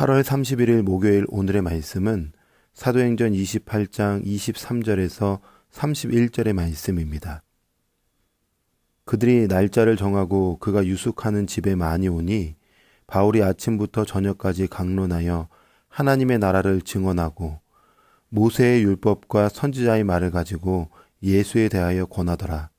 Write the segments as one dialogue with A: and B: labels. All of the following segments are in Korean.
A: 8월 31일 목요일 오늘의 말씀은 사도행전 28장 23절에서 31절의 말씀입니다. 그들이 날짜를 정하고 그가 유숙하는 집에 많이 오니 바울이 아침부터 저녁까지 강론하여 하나님의 나라를 증언하고 모세의 율법과 선지자의 말을 가지고 예수에 대하여 권하더라.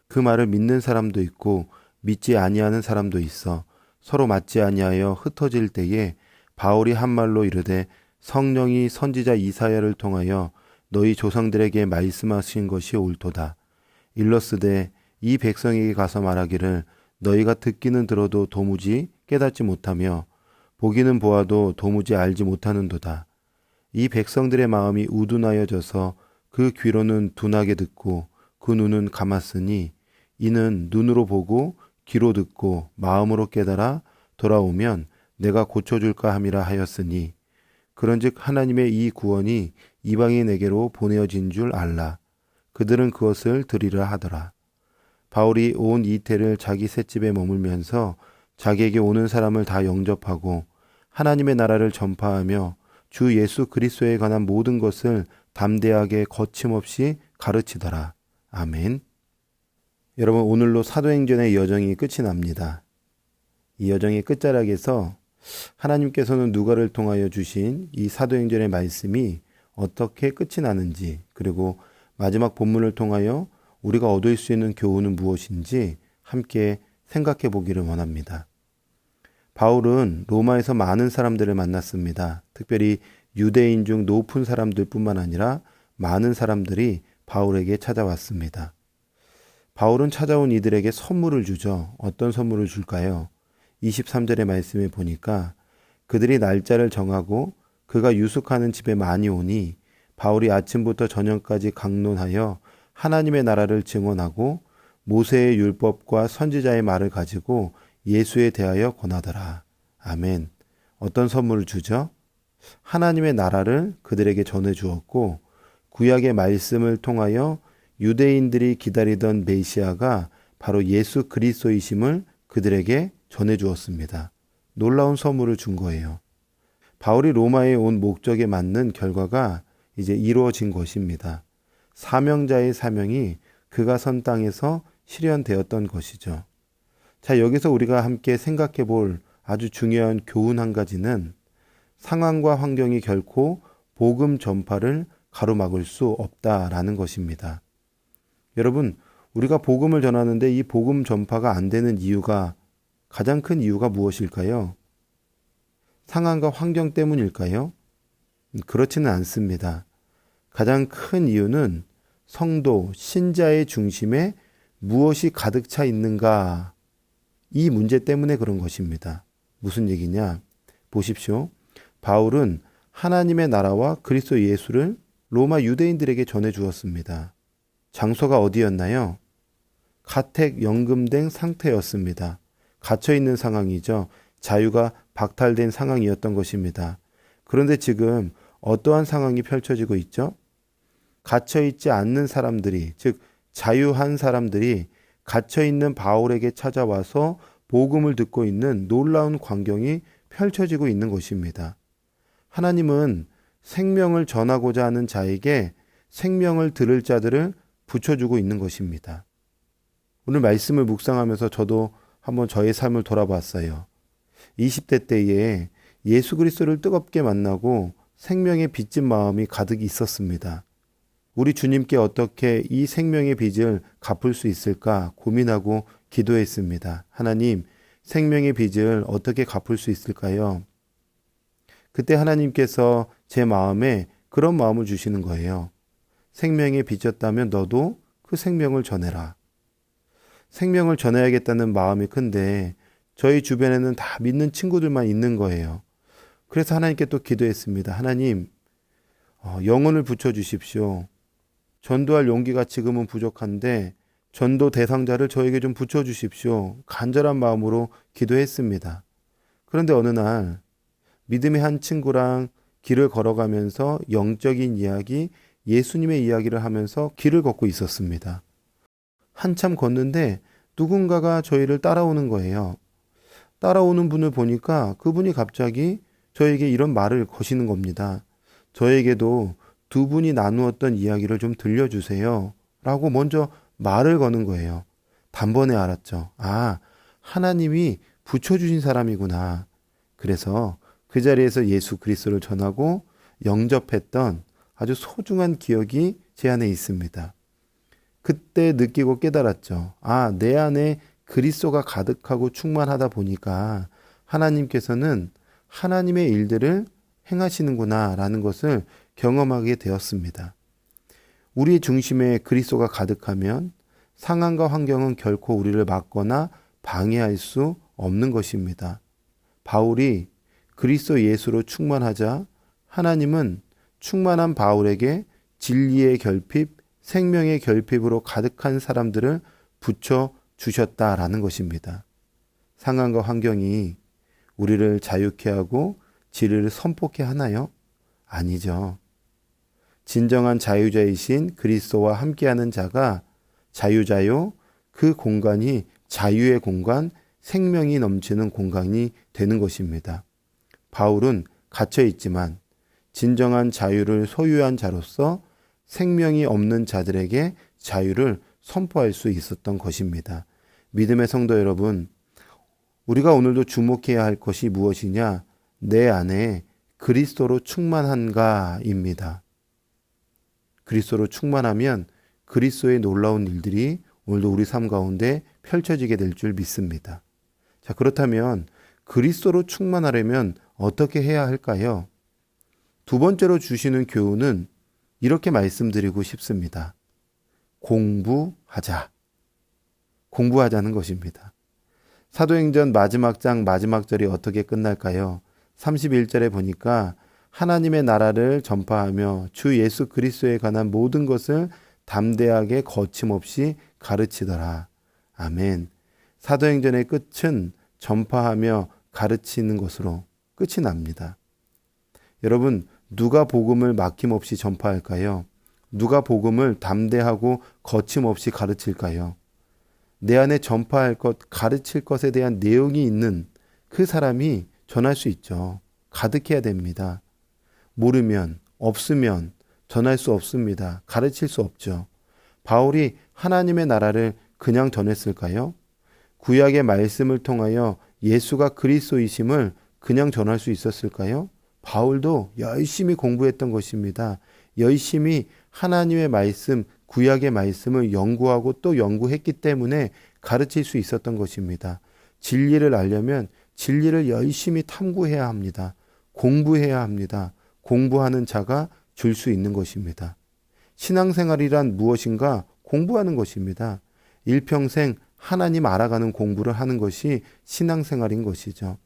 A: 그 말을 믿는 사람도 있고 믿지 아니하는 사람도 있어 서로 맞지 아니하여 흩어질 때에 바울이 한 말로 이르되 성령이 선지자 이사야를 통하여 너희 조상들에게 말씀하신 것이 옳도다. 일러스되 이 백성에게 가서 말하기를 너희가 듣기는 들어도 도무지 깨닫지 못하며 보기는 보아도 도무지 알지 못하는도다. 이 백성들의 마음이 우둔하여져서 그 귀로는 둔하게 듣고 그 눈은 감았으니 이는 눈으로 보고 귀로 듣고 마음으로 깨달아 돌아오면 내가 고쳐줄까 함이라 하였으니 그런즉 하나님의 이 구원이 이방인에게로 보내어진 줄 알라. 그들은 그것을 들으려 하더라. 바울이 온 이태를 자기 셋집에 머물면서 자기에게 오는 사람을 다 영접하고 하나님의 나라를 전파하며 주 예수 그리스도에 관한 모든 것을 담대하게 거침없이 가르치더라. 아멘. 여러분, 오늘로 사도행전의 여정이 끝이 납니다. 이 여정의 끝자락에서 하나님께서는 누가를 통하여 주신 이 사도행전의 말씀이 어떻게 끝이 나는지, 그리고 마지막 본문을 통하여 우리가 얻을 수 있는 교훈은 무엇인지 함께 생각해 보기를 원합니다. 바울은 로마에서 많은 사람들을 만났습니다. 특별히 유대인 중 높은 사람들뿐만 아니라 많은 사람들이 바울에게 찾아왔습니다. 바울은 찾아온 이들에게 선물을 주죠. 어떤 선물을 줄까요? 23절의 말씀에 보니까 그들이 날짜를 정하고 그가 유숙하는 집에 많이 오니 바울이 아침부터 저녁까지 강론하여 하나님의 나라를 증언하고 모세의 율법과 선지자의 말을 가지고 예수에 대하여 권하더라. 아멘. 어떤 선물을 주죠? 하나님의 나라를 그들에게 전해 주었고 구약의 말씀을 통하여 유대인들이 기다리던 메시아가 바로 예수 그리스도이심을 그들에게 전해 주었습니다. 놀라운 선물을 준 거예요. 바울이 로마에 온 목적에 맞는 결과가 이제 이루어진 것입니다. 사명자의 사명이 그가 선 땅에서 실현되었던 것이죠. 자, 여기서 우리가 함께 생각해 볼 아주 중요한 교훈 한 가지는 상황과 환경이 결코 복음 전파를 가로막을 수 없다라는 것입니다. 여러분, 우리가 복음을 전하는데 이 복음 전파가 안 되는 이유가, 가장 큰 이유가 무엇일까요? 상황과 환경 때문일까요? 그렇지는 않습니다. 가장 큰 이유는 성도, 신자의 중심에 무엇이 가득 차 있는가, 이 문제 때문에 그런 것입니다. 무슨 얘기냐? 보십시오. 바울은 하나님의 나라와 그리스도 예수를 로마 유대인들에게 전해 주었습니다. 장소가 어디였나요? 가택 연금된 상태였습니다. 갇혀 있는 상황이죠. 자유가 박탈된 상황이었던 것입니다. 그런데 지금 어떠한 상황이 펼쳐지고 있죠? 갇혀 있지 않는 사람들이, 즉 자유한 사람들이 갇혀 있는 바울에게 찾아와서 복음을 듣고 있는 놀라운 광경이 펼쳐지고 있는 것입니다. 하나님은 생명을 전하고자 하는 자에게 생명을 들을 자들을 붙여주고 있는 것입니다. 오늘 말씀을 묵상하면서 저도 한번 저의 삶을 돌아봤어요. 20대 때에 예수 그리스도를 뜨겁게 만나고 생명의 빚진 마음이 가득 있었습니다. 우리 주님께 어떻게 이 생명의 빚을 갚을 수 있을까 고민하고 기도했습니다. 하나님, 생명의 빚을 어떻게 갚을 수 있을까요? 그때 하나님께서 제 마음에 그런 마음을 주시는 거예요. 생명에 빚졌다면 너도 그 생명을 전해라. 생명을 전해야겠다는 마음이 큰데 저희 주변에는 다 믿는 친구들만 있는 거예요. 그래서 하나님께 또 기도했습니다. 하나님, 영혼을 붙여주십시오. 전도할 용기가 지금은 부족한데 전도 대상자를 저에게 좀 붙여주십시오. 간절한 마음으로 기도했습니다. 그런데 어느 날 믿음의 한 친구랑 길을 걸어가면서 영적인 이야기, 예수님의 이야기를 하면서 길을 걷고 있었습니다. 한참 걷는데 누군가가 저희를 따라오는 거예요. 따라오는 분을 보니까 그분이 갑자기 저에게 이런 말을 거시는 겁니다. 저에게도 두 분이 나누었던 이야기를 좀 들려주세요. 라고 먼저 말을 거는 거예요. 단번에 알았죠. 아, 하나님이 붙여주신 사람이구나. 그래서 그 자리에서 예수 그리스도를 전하고 영접했던 아주 소중한 기억이 제 안에 있습니다. 그때 느끼고 깨달았죠. 아, 내 안에 그리스도가 가득하고 충만하다 보니까 하나님께서는 하나님의 일들을 행하시는구나 라는 것을 경험하게 되었습니다. 우리의 중심에 그리스도가 가득하면 상황과 환경은 결코 우리를 막거나 방해할 수 없는 것입니다. 바울이 그리스도 예수로 충만하자 하나님은 충만한 바울에게 진리의 결핍, 생명의 결핍으로 가득한 사람들을 붙여 주셨다라는 것입니다. 상황과 환경이 우리를 자유케 하고 진리를 선포케 하나요? 아니죠. 진정한 자유자이신 그리스도와 함께하는 자가 자유자요, 그 공간이 자유의 공간, 생명이 넘치는 공간이 되는 것입니다. 바울은 갇혀 있지만 진정한 자유를 소유한 자로서 생명이 없는 자들에게 자유를 선포할 수 있었던 것입니다. 믿음의 성도 여러분, 우리가 오늘도 주목해야 할 것이 무엇이냐? 내 안에 그리스도로 충만한가입니다. 그리스도로 충만하면 그리스도의 놀라운 일들이 오늘도 우리 삶 가운데 펼쳐지게 될 줄 믿습니다. 자, 그렇다면 그리스도로 충만하려면 어떻게 해야 할까요? 두 번째로 주시는 교훈은 이렇게 말씀드리고 싶습니다. 공부하자. 공부하자는 것입니다. 사도행전 마지막 장 마지막 절이 어떻게 끝날까요? 31절에 보니까 하나님의 나라를 전파하며 주 예수 그리스도에 관한 모든 것을 담대하게 거침없이 가르치더라. 아멘. 사도행전의 끝은 전파하며 가르치는 것으로 끝이 납니다. 여러분, 누가 복음을 막힘없이 전파할까요? 누가 복음을 담대하고 거침없이 가르칠까요? 내 안에 전파할 것, 가르칠 것에 대한 내용이 있는 그 사람이 전할 수 있죠. 가득해야 됩니다. 모르면, 없으면 전할 수 없습니다. 가르칠 수 없죠. 바울이 하나님의 나라를 그냥 전했을까요? 구약의 말씀을 통하여 예수가 그리스도이심을 그냥 전할 수 있었을까요? 바울도 열심히 공부했던 것입니다. 열심히 하나님의 말씀, 구약의 말씀을 연구하고 또 연구했기 때문에 가르칠 수 있었던 것입니다. 진리를 알려면 진리를 열심히 탐구해야 합니다. 공부해야 합니다. 공부하는 자가 줄 수 있는 것입니다. 신앙생활이란 무엇인가? 공부하는 것입니다. 일평생 하나님 알아가는 공부를 하는 것이 신앙생활인 것이죠.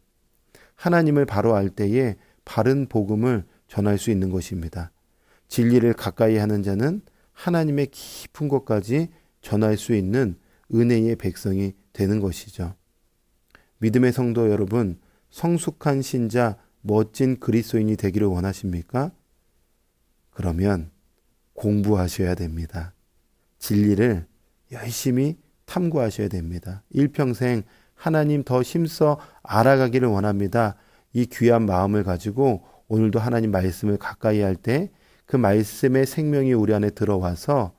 A: 하나님을 바로 알 때에 바른 복음을 전할 수 있는 것입니다. 진리를 가까이 하는 자는 하나님의 깊은 곳까지 전할 수 있는 은혜의 백성이 되는 것이죠. 믿음의 성도 여러분, 성숙한 신자, 멋진 그리스도인이 되기를 원하십니까? 그러면 공부하셔야 됩니다. 진리를 열심히 탐구하셔야 됩니다. 일평생 하나님 더 힘써 알아가기를 원합니다. 이 귀한 마음을 가지고 오늘도 하나님 말씀을 가까이 할 때 그 말씀의 생명이 우리 안에 들어와서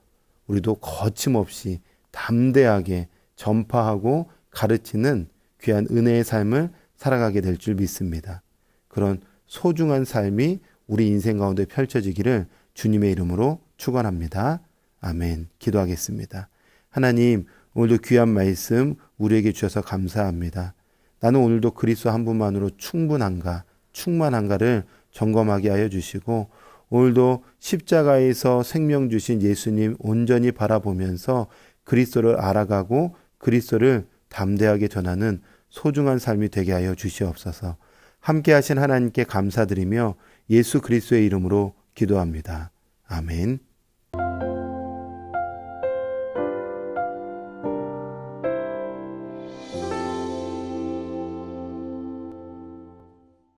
A: 우리도 거침없이 담대하게 전파하고 가르치는 귀한 은혜의 삶을 살아가게 될 줄 믿습니다. 그런 소중한 삶이 우리 인생 가운데 펼쳐지기를 주님의 이름으로 축원합니다. 아멘. 기도하겠습니다. 하나님, 오늘도 귀한 말씀 우리에게 주셔서 감사합니다. 나는 오늘도 그리스도 한 분만으로 충분한가, 충만한가를 점검하게 하여 주시고 오늘도 십자가에서 생명 주신 예수님 온전히 바라보면서 그리스도를 알아가고 그리스도를 담대하게 전하는 소중한 삶이 되게 하여 주시옵소서. 함께 하신 하나님께 감사드리며 예수 그리스도의 이름으로 기도합니다. 아멘.